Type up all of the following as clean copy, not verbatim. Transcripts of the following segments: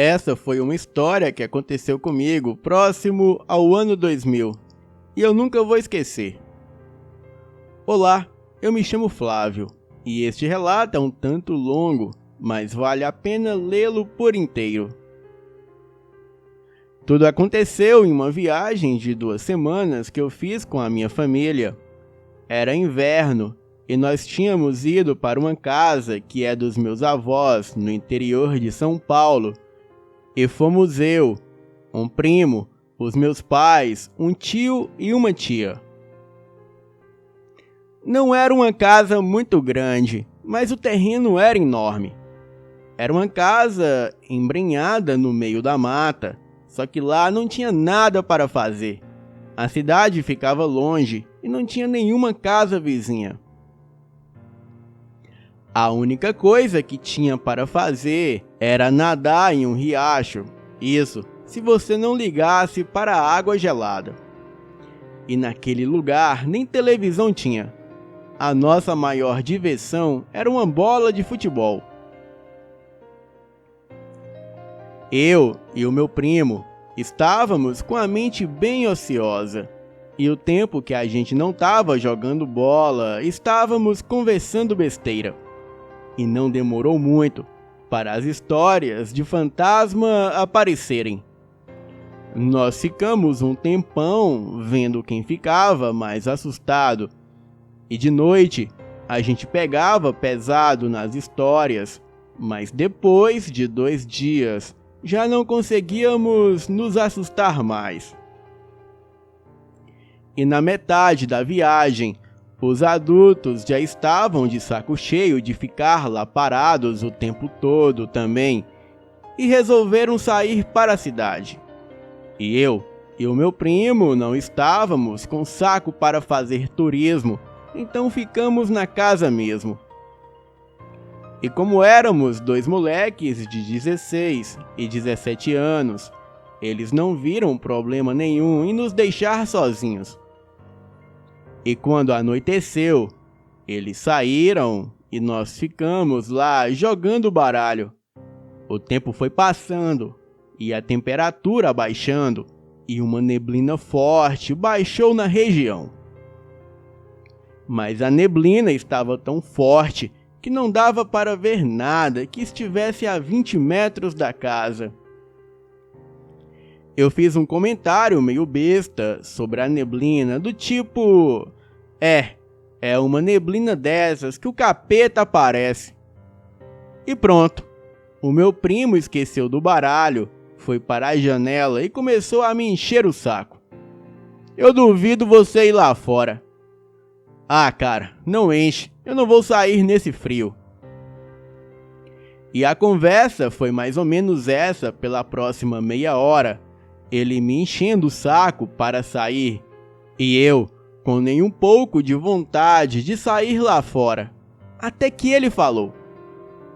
Essa foi uma história que aconteceu comigo próximo ao ano 2000 e eu nunca vou esquecer. Olá, eu me chamo Flávio e este relato é um tanto longo, mas vale a pena lê-lo por inteiro. Tudo aconteceu em uma viagem de 2 semanas que eu fiz com a minha família. Era inverno e nós tínhamos ido para uma casa que é dos meus avós no interior de São Paulo. E fomos eu, um primo, os meus pais, um tio e uma tia. Não era uma casa muito grande, mas o terreno era enorme. Era uma casa embrenhada no meio da mata, só que lá não tinha nada para fazer. A cidade ficava longe e não tinha nenhuma casa vizinha. A única coisa que tinha para fazer era nadar em um riacho. Isso, se você não ligasse para a água gelada. E naquele lugar nem televisão tinha. A nossa maior diversão era uma bola de futebol. Eu e o meu primo estávamos com a mente bem ociosa. E o tempo que a gente não estava jogando bola, estávamos conversando besteira. E não demorou muito para as histórias de fantasma aparecerem. Nós ficamos um tempão vendo quem ficava mais assustado. E de noite a gente pegava pesado nas histórias, mas depois de 2 dias já não conseguíamos nos assustar mais. E na metade da viagem, os adultos já estavam de saco cheio de ficar lá parados o tempo todo também e resolveram sair para a cidade. E eu e o meu primo não estávamos com saco para fazer turismo, então ficamos na casa mesmo. E como éramos 2 moleques de 16 e 17 anos, eles não viram problema nenhum em nos deixar sozinhos. E quando anoiteceu, eles saíram e nós ficamos lá jogando baralho. O tempo foi passando e a temperatura baixando e uma neblina forte baixou na região. Mas a neblina estava tão forte que não dava para ver nada que estivesse a 20 metros da casa. Eu fiz um comentário meio besta sobre a neblina, do tipo... É uma neblina dessas que o capeta aparece. E pronto, o meu primo esqueceu do baralho, foi para a janela e começou a me encher o saco. Eu duvido você ir lá fora. Ah, cara, não enche, eu não vou sair nesse frio. E a conversa foi mais ou menos essa pela próxima meia hora, ele me enchendo o saco para sair, e eu com nem um pouco de vontade de sair lá fora. Até que ele falou: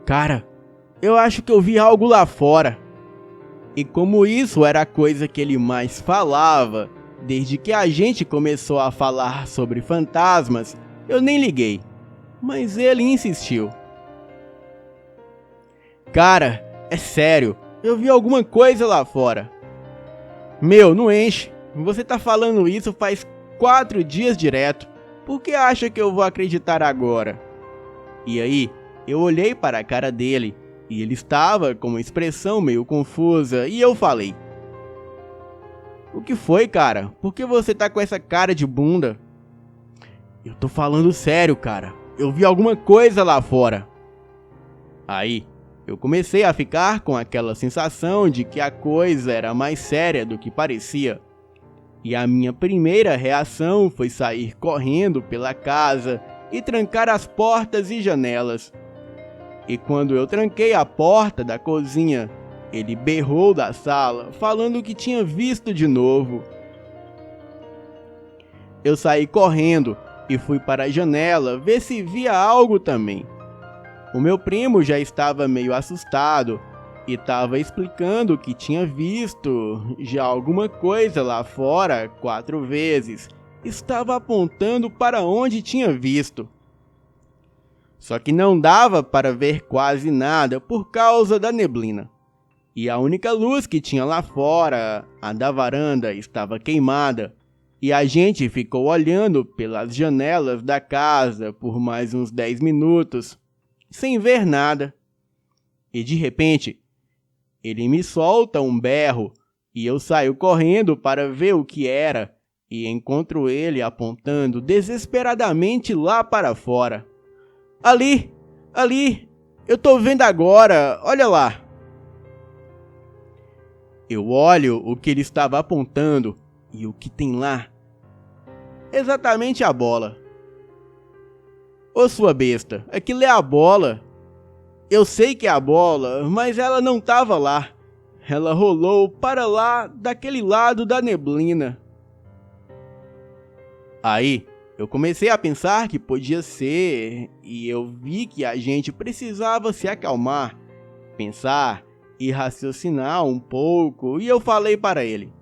"Cara, eu acho que eu vi algo lá fora." E como isso era a coisa que ele mais falava, desde que a gente começou a falar sobre fantasmas, eu nem liguei. Mas ele insistiu. "Cara, é sério, eu vi alguma coisa lá fora." "Meu, não enche. Você tá falando isso faz 4 dias direto. Por que acha que eu vou acreditar agora?" E aí, eu olhei para a cara dele e ele estava com uma expressão meio confusa e eu falei: "O que foi, cara? Por que você tá com essa cara de bunda?" "Eu tô falando sério, cara. Eu vi alguma coisa lá fora." Aí, eu comecei a ficar com aquela sensação de que a coisa era mais séria do que parecia. E a minha primeira reação foi sair correndo pela casa e trancar as portas e janelas. E quando eu tranquei a porta da cozinha, ele berrou da sala, falando que tinha visto de novo. Eu saí correndo e fui para a janela ver se via algo também. O meu primo já estava meio assustado e estava explicando que tinha visto já alguma coisa lá fora 4 vezes. Estava apontando para onde tinha visto. Só que não dava para ver quase nada por causa da neblina. E a única luz que tinha lá fora, a da varanda, estava queimada. E a gente ficou olhando pelas janelas da casa por mais uns 10 minutos, sem ver nada. E de repente, ele me solta um berro e eu saio correndo para ver o que era e encontro ele apontando desesperadamente lá para fora. Ali, ali, eu tô vendo agora, olha lá. Eu olho o que ele estava apontando e o que tem lá? Exatamente a bola. Ô sua besta, aquilo é a bola. Eu sei que é a bola, mas ela não estava lá. Ela rolou para lá, daquele lado da neblina. Aí, eu comecei a pensar que podia ser, e eu vi que a gente precisava se acalmar, pensar e raciocinar um pouco, e eu falei para ele: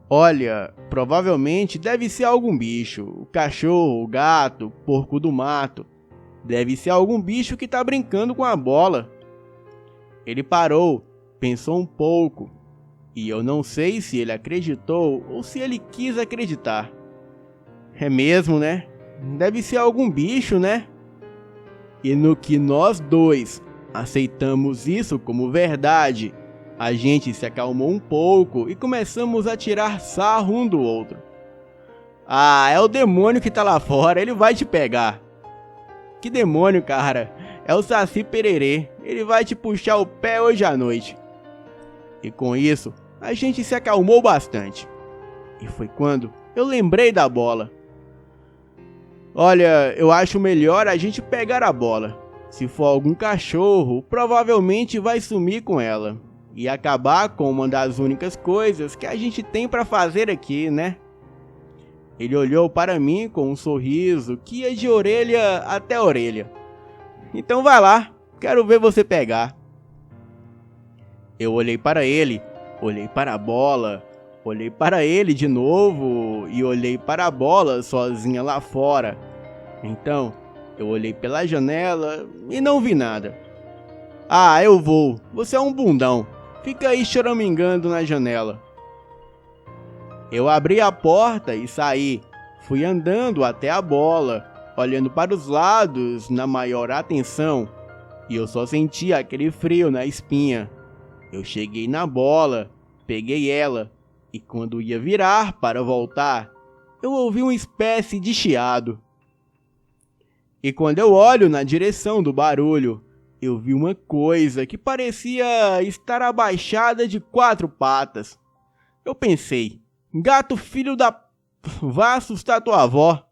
olha, provavelmente deve ser algum bicho, o cachorro, o gato, o porco do mato. Deve ser algum bicho que tá brincando com a bola. Ele parou, pensou um pouco, e eu não sei se ele acreditou ou se ele quis acreditar. É mesmo, né? Deve ser algum bicho, né? E no que nós dois aceitamos isso como verdade, a gente se acalmou um pouco e começamos a tirar sarro um do outro. Ah, é o demônio que tá lá fora, ele vai te pegar. Que demônio, cara? É o Saci Pererê, ele vai te puxar o pé hoje à noite. E com isso, a gente se acalmou bastante. E foi quando eu lembrei da bola. Olha, eu acho melhor a gente pegar a bola. Se for algum cachorro, provavelmente vai sumir com ela e acabar com uma das únicas coisas que a gente tem para fazer aqui, né? Ele olhou para mim com um sorriso que ia de orelha até orelha. Então vai lá, quero ver você pegar. Eu olhei para ele, olhei para a bola, olhei para ele de novo e olhei para a bola sozinha lá fora. Então, eu olhei pela janela e não vi nada. Ah, eu vou, você é um bundão, fica aí choramingando na janela. Eu abri a porta e saí, fui andando até a bola, olhando para os lados na maior atenção, e eu só sentia aquele frio na espinha. Eu cheguei na bola, peguei ela, e quando ia virar para voltar, eu ouvi uma espécie de chiado. E quando eu olho na direção do barulho, eu vi uma coisa que parecia estar abaixada de 4 patas. Eu pensei, gato filho da... vá assustar tua avó.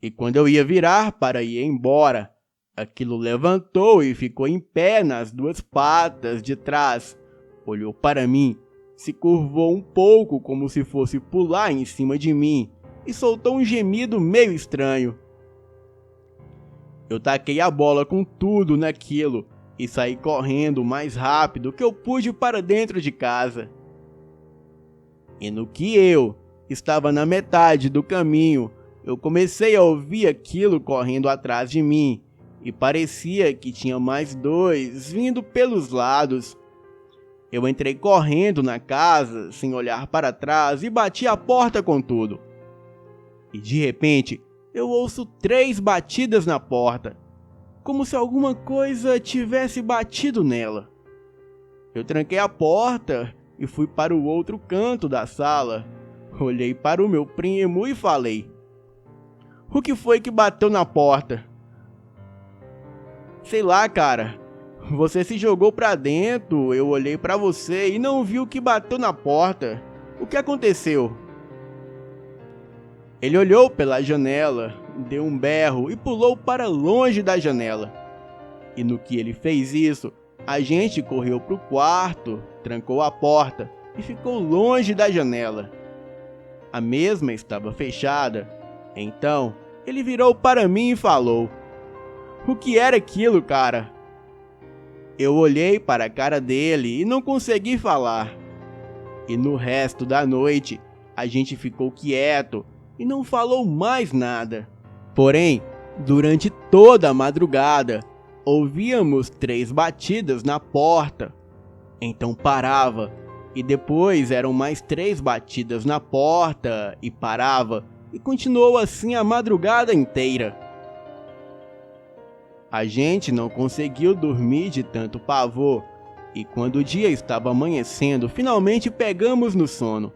E quando eu ia virar para ir embora, aquilo levantou e ficou em pé nas 2 patas de trás. Olhou para mim, se curvou um pouco como se fosse pular em cima de mim e soltou um gemido meio estranho. Eu taquei a bola com tudo naquilo e saí correndo o mais rápido que eu pude para dentro de casa. E no que eu estava na metade do caminho, eu comecei a ouvir aquilo correndo atrás de mim e parecia que tinha mais 2 vindo pelos lados. Eu entrei correndo na casa sem olhar para trás e bati a porta com tudo. E de repente, eu ouço 3 batidas na porta, como se alguma coisa tivesse batido nela. Eu tranquei a porta e fui para o outro canto da sala. Olhei para o meu primo e falei: o que foi que bateu na porta? Sei lá, cara. Você se jogou pra dentro, eu olhei pra você e não vi o que bateu na porta. O que aconteceu? Ele olhou pela janela, deu um berro e pulou para longe da janela. E no que ele fez isso, a gente correu pro quarto, trancou a porta e ficou longe da janela. A mesma estava fechada. Então, ele virou para mim e falou: o que era aquilo, cara? Eu olhei para a cara dele e não consegui falar. E no resto da noite, a gente ficou quieto e não falou mais nada. Porém, durante toda a madrugada, ouvíamos 3 batidas na porta. Então parava, e depois eram mais 3 batidas na porta e parava, e continuou assim a madrugada inteira. A gente não conseguiu dormir de tanto pavor, e quando o dia estava amanhecendo, finalmente pegamos no sono.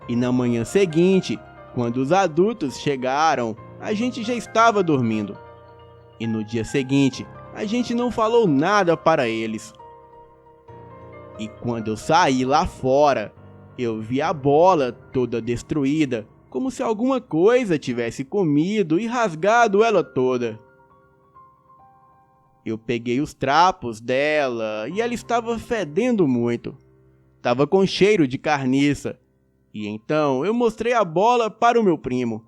E na manhã seguinte, quando os adultos chegaram, a gente já estava dormindo. E no dia seguinte, a gente não falou nada para eles. E quando eu saí lá fora, eu vi a bola toda destruída, como se alguma coisa tivesse comido e rasgado ela toda. Eu peguei os trapos dela e ela estava fedendo muito. Estava com cheiro de carniça. E então eu mostrei a bola para o meu primo.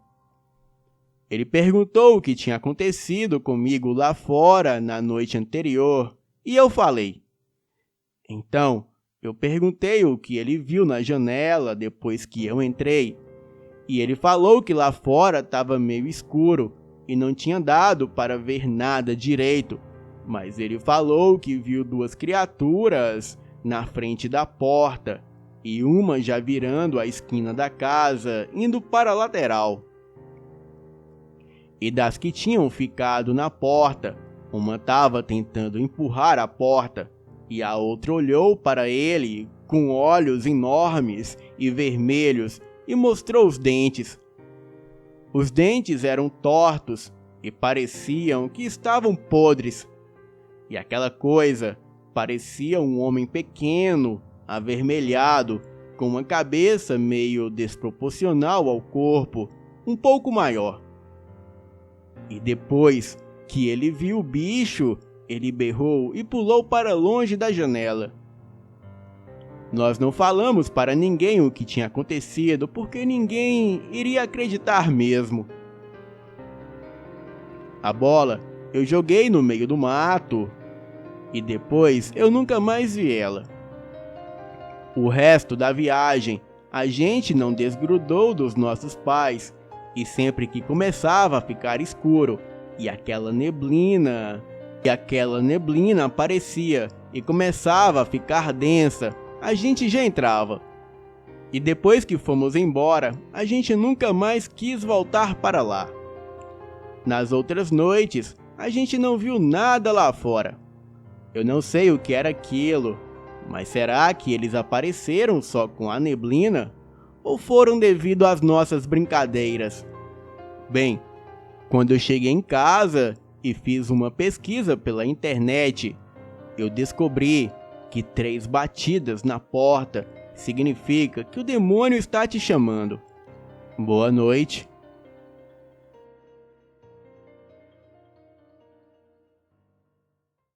Ele perguntou o que tinha acontecido comigo lá fora na noite anterior e eu falei. Então, eu perguntei o que ele viu na janela depois que eu entrei. E ele falou que lá fora estava meio escuro e não tinha dado para ver nada direito. Mas ele falou que viu 2 criaturas na frente da porta e uma já virando a esquina da casa, indo para a lateral. E das que tinham ficado na porta, uma estava tentando empurrar a porta e a outra olhou para ele com olhos enormes e vermelhos e mostrou os dentes. Os dentes eram tortos e pareciam que estavam podres. E aquela coisa parecia um homem pequeno, avermelhado, com uma cabeça meio desproporcional ao corpo, um pouco maior. E depois que ele viu o bicho, ele berrou e pulou para longe da janela. Nós não falamos para ninguém o que tinha acontecido, porque ninguém iria acreditar mesmo. A bola eu joguei no meio do mato e depois eu nunca mais vi ela. O resto da viagem, a gente não desgrudou dos nossos pais e sempre que começava a ficar escuro e aquela neblina aparecia e começava a ficar densa, a gente já entrava. E depois que fomos embora, a gente nunca mais quis voltar para lá. Nas outras noites, a gente não viu nada lá fora. Eu não sei o que era aquilo, mas será que eles apareceram só com a neblina? Ou foram devido às nossas brincadeiras? Bem, quando eu cheguei em casa e fiz uma pesquisa pela internet, eu descobri que 3 batidas na porta significa que o demônio está te chamando. Boa noite.